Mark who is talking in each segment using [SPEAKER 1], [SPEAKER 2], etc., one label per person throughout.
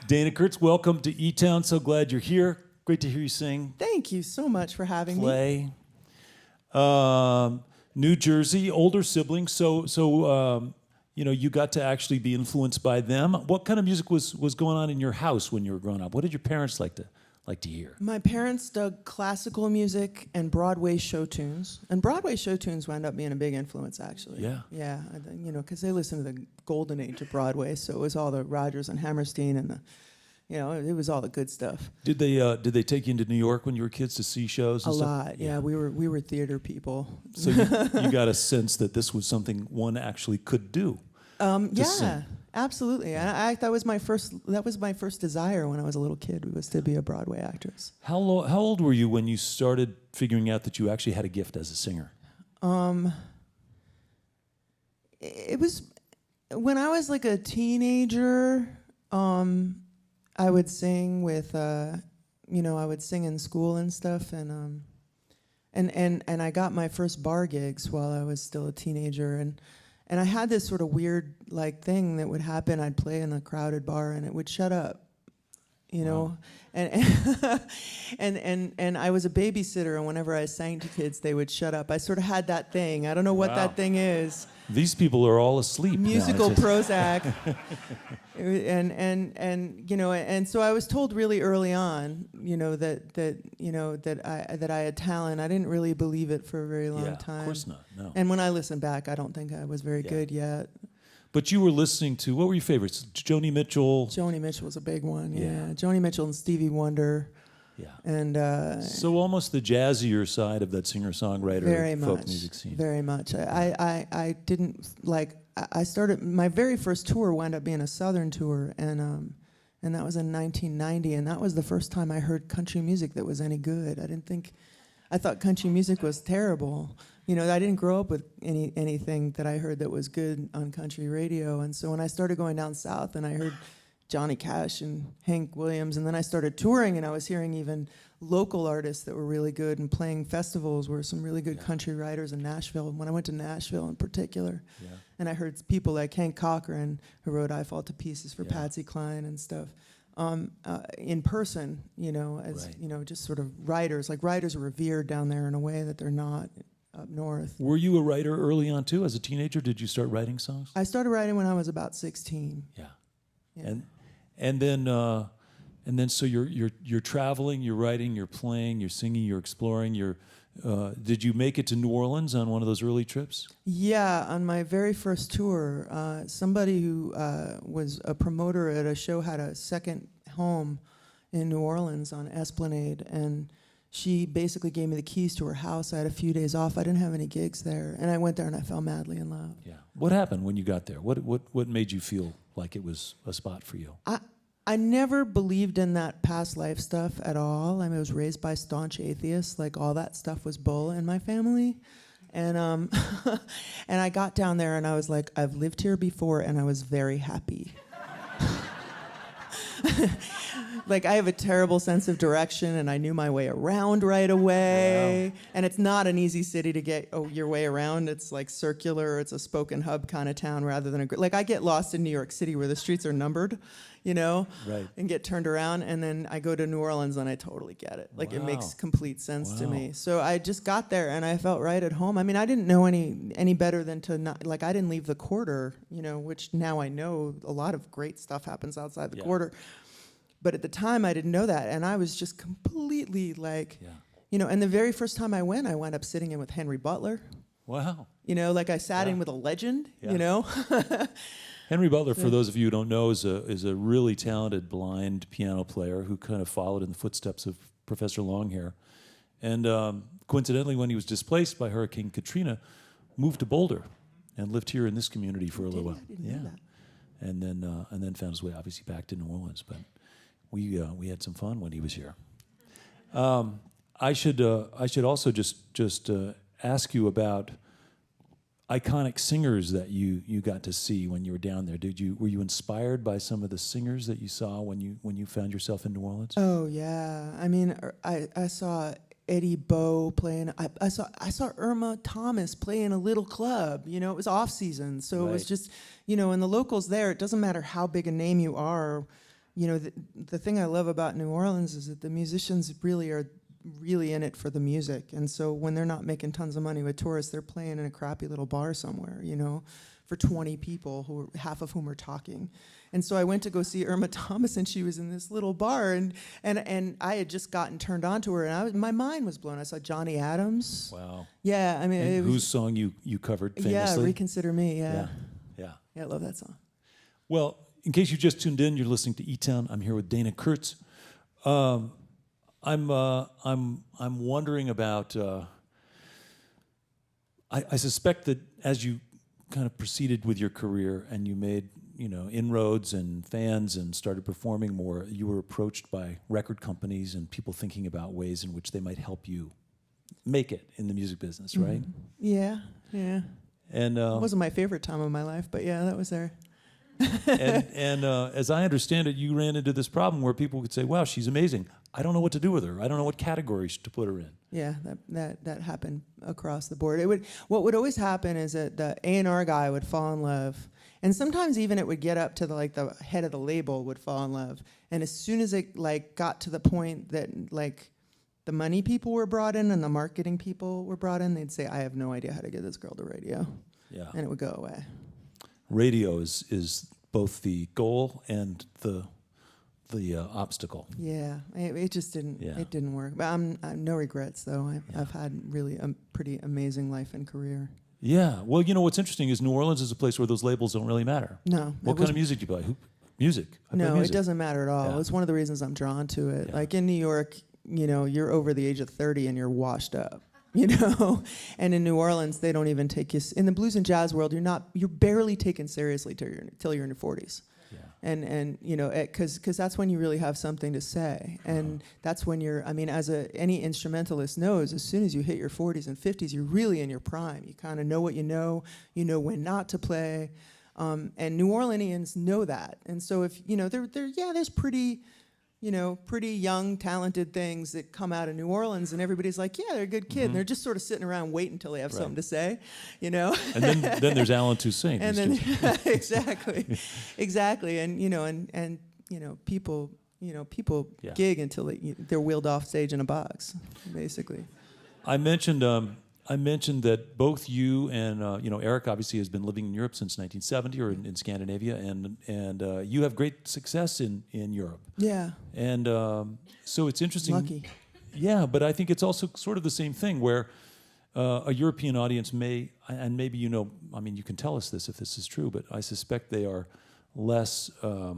[SPEAKER 1] Dayna Kurtz, welcome to eTown. So glad you're here. Great to hear you sing.
[SPEAKER 2] Thank you so much for having me.
[SPEAKER 1] Play. New Jersey, older siblings. So you got to actually be influenced by them. What kind of music was going on in your house when you were growing up? What did your parents like to hear?
[SPEAKER 2] My parents dug classical music and Broadway show tunes. And Broadway show tunes wound up being a big influence, actually.
[SPEAKER 1] Yeah.
[SPEAKER 2] Yeah, because they listened to the golden age of Broadway, so it was all the Rodgers and Hammerstein and it was all the good stuff.
[SPEAKER 1] Did they take you into New York when you were kids to see shows and
[SPEAKER 2] a
[SPEAKER 1] stuff?
[SPEAKER 2] lot, yeah. We were theater people.
[SPEAKER 1] So you got a sense that this was something one actually could do.
[SPEAKER 2] Yeah,
[SPEAKER 1] sing.
[SPEAKER 2] absolutely. And that was my first desire when I was a little kid, was to be a Broadway actress.
[SPEAKER 1] How old were you when you started figuring out that you actually had a gift as a singer?
[SPEAKER 2] It was when I was like a teenager. I would sing with, I would sing in school and stuff, and I got my first bar gigs while I was still a teenager, and I had this sort of weird thing that would happen. I'd play in a crowded bar and it would shut up,
[SPEAKER 1] Wow.
[SPEAKER 2] and I was a babysitter, and whenever I sang to kids, they would shut up. I sort of had that thing. I don't know what
[SPEAKER 1] Wow.
[SPEAKER 2] that thing is.
[SPEAKER 1] These people are all asleep.
[SPEAKER 2] Musical
[SPEAKER 1] now.
[SPEAKER 2] Prozac, and so I was told really early on, that I had talent. I didn't really believe it for a very long time.
[SPEAKER 1] Of course not. No.
[SPEAKER 2] And when I listen back, I don't think I was very good yet.
[SPEAKER 1] But you were listening to, what were your favorites? Joni Mitchell.
[SPEAKER 2] Joni Mitchell was a big one. Yeah,
[SPEAKER 1] Yeah.
[SPEAKER 2] Joni Mitchell and Stevie Wonder.
[SPEAKER 1] Yeah.
[SPEAKER 2] And
[SPEAKER 1] So almost the jazzier side of that singer-songwriter folk music scene.
[SPEAKER 2] Very much. I didn't I started, my very first tour wound up being a Southern tour, and that was in 1990, and that was the first time I heard country music that was any good. I thought country music was terrible. I didn't grow up with anything that I heard that was good on country radio, and so when I started going down south and I heard Johnny Cash and Hank Williams, and then I started touring, and I was hearing even local artists that were really good, and playing festivals where some really good country writers in Nashville. When I went to Nashville in particular, and I heard people like Hank Cochran, who wrote "I Fall to Pieces" for Patsy Cline and stuff, in person, as just sort of writers. Like, writers are revered down there in a way that they're not up north.
[SPEAKER 1] Were you a writer early on too? As a teenager, did you start writing songs?
[SPEAKER 2] I started writing when I was about 16.
[SPEAKER 1] Yeah.
[SPEAKER 2] Yeah.
[SPEAKER 1] And then so you're traveling, you're writing, you're playing, you're singing, you're exploring. Did you make it to New Orleans on one of those early trips?
[SPEAKER 2] Yeah, on my very first tour, somebody who was a promoter at a show had a second home in New Orleans on Esplanade, and she basically gave me the keys to her house. I had a few days off. I didn't have any gigs there, and I went there and I fell madly in love.
[SPEAKER 1] Yeah. What happened when you got there? What made you feel like it was a spot for you?
[SPEAKER 2] I never believed in that past life stuff at all. I was raised by staunch atheists. Like, all that stuff was bull in my family. And and I got down there and I was like, I've lived here before, and I was very happy. Like, I have a terrible sense of direction, and I knew my way around right away. Wow. And it's not an easy city to get your way around. It's like circular. It's a spoke and hub kind of town rather than I get lost in New York City where the streets are numbered,
[SPEAKER 1] right,
[SPEAKER 2] and get turned around. And then I go to New Orleans and I totally get it. Like,
[SPEAKER 1] wow.
[SPEAKER 2] It makes complete sense to
[SPEAKER 1] Wow.
[SPEAKER 2] me. So I just got there and I felt right at home. I mean, I didn't know any better than to not, I didn't leave the quarter, which now I know a lot of great stuff happens outside the quarter. But at the time, I didn't know that, and I was just completely and the very first time I wound up sitting in with Henry Butler.
[SPEAKER 1] Wow.
[SPEAKER 2] I sat in with a legend,
[SPEAKER 1] Henry Butler, for those of you who don't know, is a really talented blind piano player who kind of followed in the footsteps of Professor Longhair. And coincidentally, when he was displaced by Hurricane Katrina, moved to Boulder and lived here in this community for a little while.
[SPEAKER 2] I didn't know that.
[SPEAKER 1] And then found his way, obviously, back to New Orleans. But we had some fun when he was here. I should also just ask you about iconic singers that you got to see when you were down there. Were you inspired by some of the singers that you saw when you found yourself in New Orleans?
[SPEAKER 2] Oh yeah, I mean, I saw Eddie Bo playing. I saw Irma Thomas play in a little club. You know, it was off season, so it was just, you know, and the locals there. It doesn't matter how big a name you are. You know, the thing I love about New Orleans is that the musicians really are really in it for the music, and so when they're not making tons of money with tourists, they're playing in a crappy little bar somewhere, you know, for 20 people who half of whom are talking. And so I went to go see Irma Thomas, and she was in this little bar, and I had just gotten turned on to her, and my mind was blown. I saw Johnny Adams.
[SPEAKER 1] Wow.
[SPEAKER 2] Yeah, I mean,
[SPEAKER 1] and whose song you covered famously?
[SPEAKER 2] Yeah, Reconsider Me.
[SPEAKER 1] Yeah.
[SPEAKER 2] Yeah, I love that song.
[SPEAKER 1] Well, in case you just tuned in, you're listening to eTown. I'm here with Dayna Kurtz. I'm wondering about. I suspect that as you kind of proceeded with your career and you made, you know, inroads and fans and started performing more, you were approached by record companies and people thinking about ways in which they might help you make it in the music business, right?
[SPEAKER 2] Yeah.
[SPEAKER 1] And
[SPEAKER 2] it wasn't my favorite time of my life, but yeah, that was there.
[SPEAKER 1] and as I understand it, you ran into this problem where people would say, "Wow, she's amazing. I don't know what to do with her. I don't know what categories to put her in."
[SPEAKER 2] Yeah, that happened across the board. What would always happen is that the A&R guy would fall in love, and sometimes even it would get up to the head of the label would fall in love. And as soon as it got to the point that the money people were brought in and the marketing people were brought in, they'd say, "I have no idea how to get this girl to radio."
[SPEAKER 1] Yeah,
[SPEAKER 2] and it would go away.
[SPEAKER 1] Radio is both the goal and the obstacle.
[SPEAKER 2] Yeah, it just didn't.
[SPEAKER 1] Yeah.
[SPEAKER 2] It didn't work. But I'm no regrets though. I've had really a pretty amazing life and career.
[SPEAKER 1] Yeah. Well, you know what's interesting is New Orleans is a place where those labels don't really matter.
[SPEAKER 2] No.
[SPEAKER 1] What kind of music do you play? Music. I play music.
[SPEAKER 2] It doesn't matter at all.
[SPEAKER 1] Yeah.
[SPEAKER 2] It's one of the reasons I'm drawn to it.
[SPEAKER 1] Yeah.
[SPEAKER 2] Like in New York, you know, you're over the age of 30 and you're washed up. You know, and in New Orleans, they don't even take you. In the blues and jazz world, you're barely taken seriously till you're in your 40s.
[SPEAKER 1] Yeah.
[SPEAKER 2] And you know, because that's when you really have something to say, and that's when any instrumentalist knows, as soon as you hit your 40s and 50s, you're really in your prime. You kind of know what you know when not to play, and New Orleanians know that, and so if you know, there's pretty young, talented things that come out of New Orleans, and everybody's like, yeah, they're a good kid. And they're just sort of sitting around waiting until they have something to say, you know.
[SPEAKER 1] And then there's Alan Toussaint.
[SPEAKER 2] And then exactly, and people gig until they're wheeled off stage in a box, basically.
[SPEAKER 1] I mentioned that both you and Eric obviously has been living in Europe since 1970 or in Scandinavia, and you have great success in Europe.
[SPEAKER 2] Yeah.
[SPEAKER 1] And so it's interesting.
[SPEAKER 2] Lucky.
[SPEAKER 1] Yeah, but I think it's also sort of the same thing where a European audience may, and maybe you can tell us this if this is true, but I suspect they are less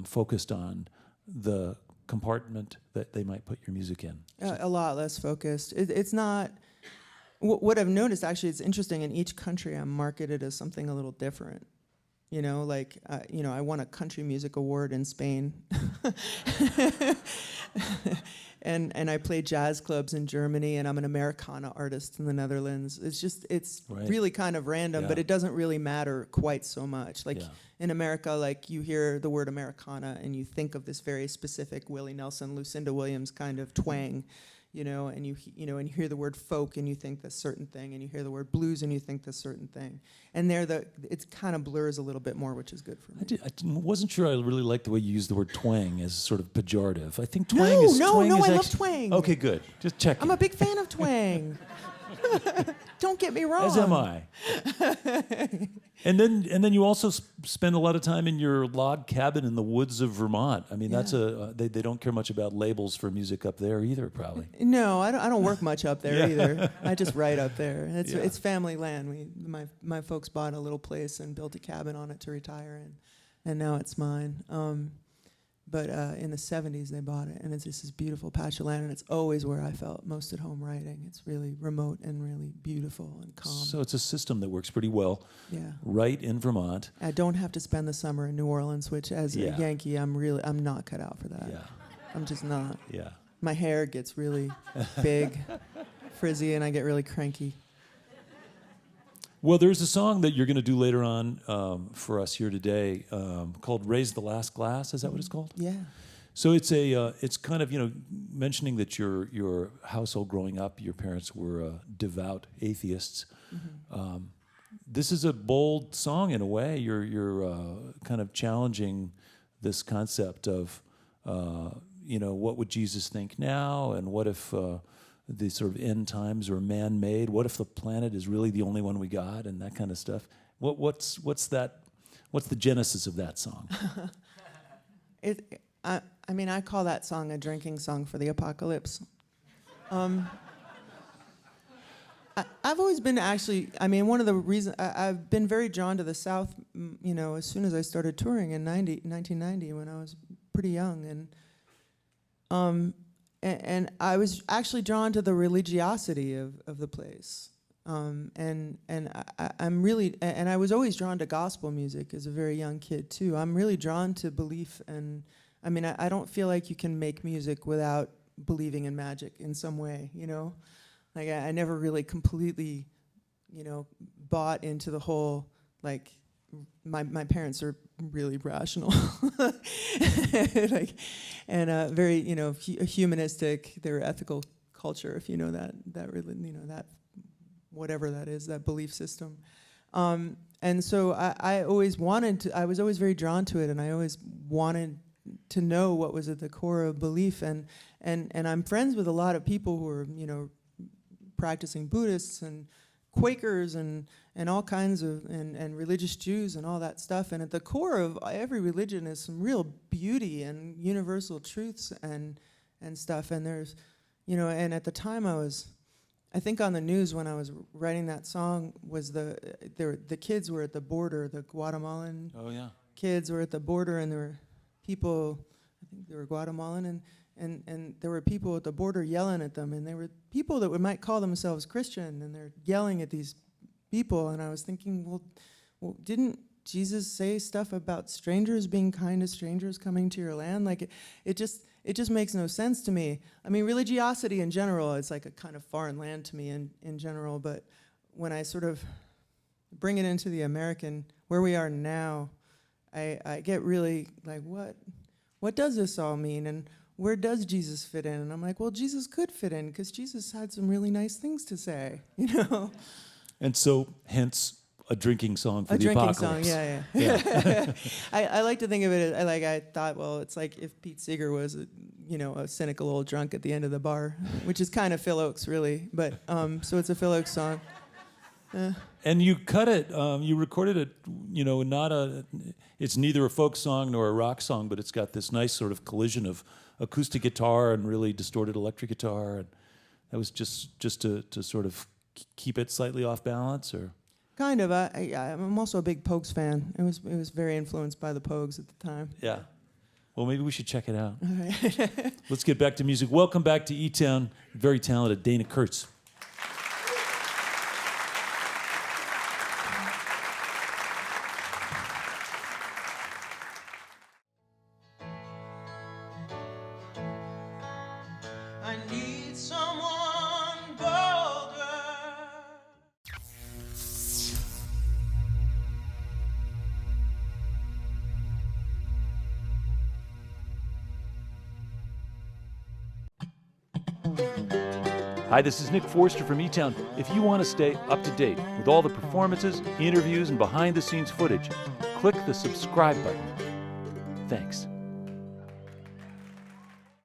[SPEAKER 1] focused on the compartment that they might put your music in.
[SPEAKER 2] A lot less focused. It's not. What I've noticed, actually, it's interesting. In each country, I'm marketed as something a little different. You know, I won a country music award in Spain, and I play jazz clubs in Germany, and I'm an Americana artist in the Netherlands. It's really kind of random, but it doesn't really matter quite so much. In America, you hear the word Americana, and you think of this very specific Willie Nelson, Lucinda Williams kind of twang. And you hear the word folk and you think this certain thing, and you hear the word blues and you think this certain thing, and it kind of blurs a little bit more, which is good for me.
[SPEAKER 1] I wasn't sure I really liked the way you used the word twang as sort of pejorative. I think twang
[SPEAKER 2] No,
[SPEAKER 1] is
[SPEAKER 2] I
[SPEAKER 1] actually,
[SPEAKER 2] love twang.
[SPEAKER 1] Okay, good. Just checking.
[SPEAKER 2] I'm a big fan of twang. Don't get me wrong.
[SPEAKER 1] As am I. And then you also spend a lot of time in your log cabin in the woods of Vermont. I mean, that's they don't care much about labels for music up there either, probably.
[SPEAKER 2] No, I don't work much up there either. I just write up there. It's family land. My folks bought a little place and built a cabin on it to retire in, and now it's mine. But in the 70s they bought it, and it's just this beautiful patch of land, and it's always where I felt most at home writing. It's really remote and really beautiful and calm.
[SPEAKER 1] So it's a system that works pretty well.
[SPEAKER 2] Yeah.
[SPEAKER 1] Right in Vermont.
[SPEAKER 2] I don't have to spend the summer in New Orleans, which as a Yankee, I'm not cut out for that.
[SPEAKER 1] Yeah.
[SPEAKER 2] I'm just not.
[SPEAKER 1] Yeah.
[SPEAKER 2] My hair gets really big, frizzy, and I get really cranky.
[SPEAKER 1] Well, there's a song that you're going to do later on for us here today called "Raise the Last Glass." Is that what it's called?
[SPEAKER 2] Yeah.
[SPEAKER 1] So it's kind of, mentioning that your household growing up, your parents were devout atheists. This is a bold song in a way. You're kind of challenging this concept of, what would Jesus think now, and what if the sort of end times are man-made? What if the planet is really the only one we got, and that kind of stuff? What's that? What's the genesis of that song?
[SPEAKER 2] I call that song a drinking song for the apocalypse. I've always been one of the reasons I've been very drawn to the South, as soon as I started touring in 1990 when I was pretty young. And I was actually drawn to the religiosity of the place. And I was always drawn to gospel music as a very young kid too. I'm really drawn to belief, and I don't feel like you can make music without believing in magic in some way, Like I never really completely, bought into the whole, like, my parents are really rational, very, humanistic. They're ethical culture, if you know that really, that whatever that is, that belief system. And so I was always very drawn to it, and I always wanted to know what was at the core of belief. And I'm friends with a lot of people who are, practicing Buddhists and Quakers and all kinds of, and religious Jews and all that stuff. And at the core of every religion is some real beauty and universal truths and stuff. And there's, and at the time I think on the news when I was writing that song was the kids were at the border, the Guatemalan kids were at the border, and there were people, I think they were Guatemalan, and there were people at the border yelling at them, and they were people that might call themselves Christian, and they're yelling at these people. And I was thinking, well, didn't Jesus say stuff about strangers being kind to strangers coming to your land? Like it just makes no sense to me. Religiosity in general is like a kind of foreign land to me in general, but when I sort of bring it into the American, where we are now, I get really like, what does this all mean? And where does Jesus fit in? And I'm like, well, Jesus could fit in because Jesus had some really nice things to say,
[SPEAKER 1] And so, hence, a drinking song for the apocalypse.
[SPEAKER 2] A drinking song, yeah. I like to think of it as, I thought, well, it's like if Pete Seeger was, a cynical old drunk at the end of the bar, which is kind of Phil Oakes, really. But, so it's a Phil Oakes song.
[SPEAKER 1] And you cut it, you recorded it, it's neither a folk song nor a rock song, but it's got this nice sort of collision of acoustic guitar and really distorted electric guitar. And that was just to sort of keep it slightly off balance, or?
[SPEAKER 2] Kind of. I'm also a big Pogues fan. It was very influenced by the Pogues at the time.
[SPEAKER 1] Yeah. Well, maybe we should check it out.
[SPEAKER 2] All right.
[SPEAKER 1] Let's get back to music. Welcome back to eTown, very talented Dayna Kurtz.
[SPEAKER 2] I need someone bolder.
[SPEAKER 1] Hi, this is Nick Forster from eTown. If you want to stay up to date with all the performances, interviews, and behind-the-scenes footage, click the subscribe button. Thanks.